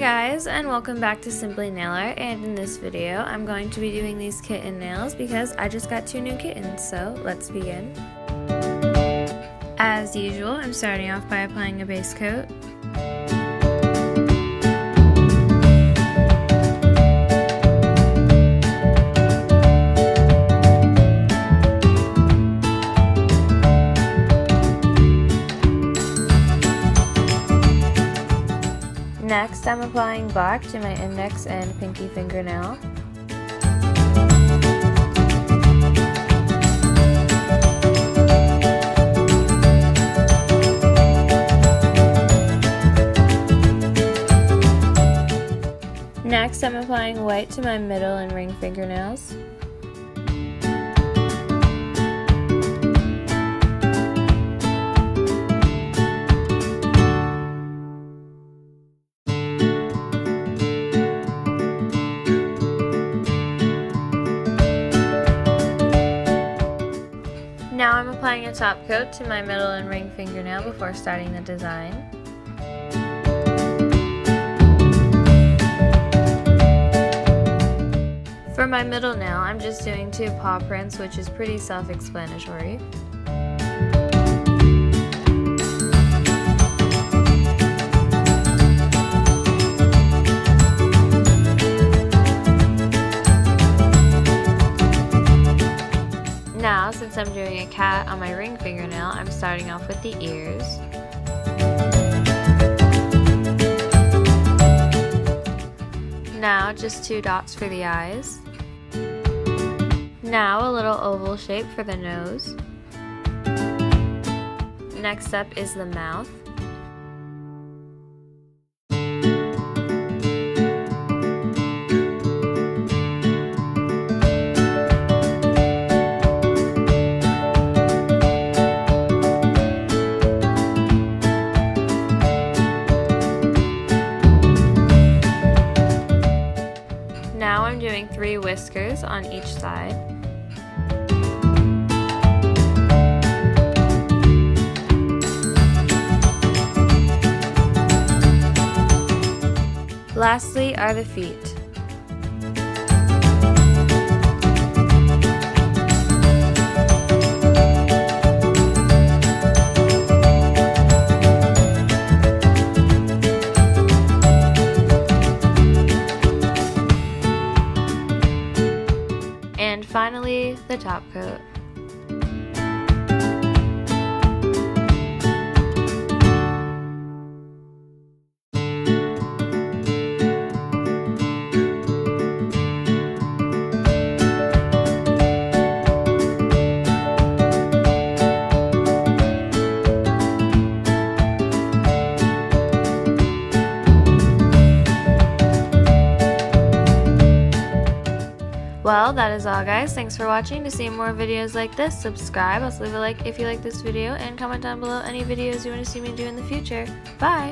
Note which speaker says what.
Speaker 1: guys, and welcome back to Simply Nail Art, and in this video I'm going to be doing these kitten nails because I just got 2 new kittens, so let's begin. As usual, I'm starting off by applying a base coat. Next, I'm applying black to my index and pinky fingernail. Next, I'm applying white to my middle and ring fingernails. Now I'm applying a top coat to my middle and ring fingernail before starting the design. For my middle nail, I'm just doing 2 paw prints, which is pretty self-explanatory. Now, since I'm doing a cat on my ring fingernail, I'm starting off with the ears. Now, just 2 dots for the eyes. Now, a little oval shape for the nose. Next up is the mouth. Now I'm doing 3 whiskers on each side. Lastly are the feet. And finally, the top coat. Well, that is all guys. Thanks for watching. To see more videos like this, subscribe. Also leave a like if you like this video and comment down below any videos you want to see me do in the future. Bye!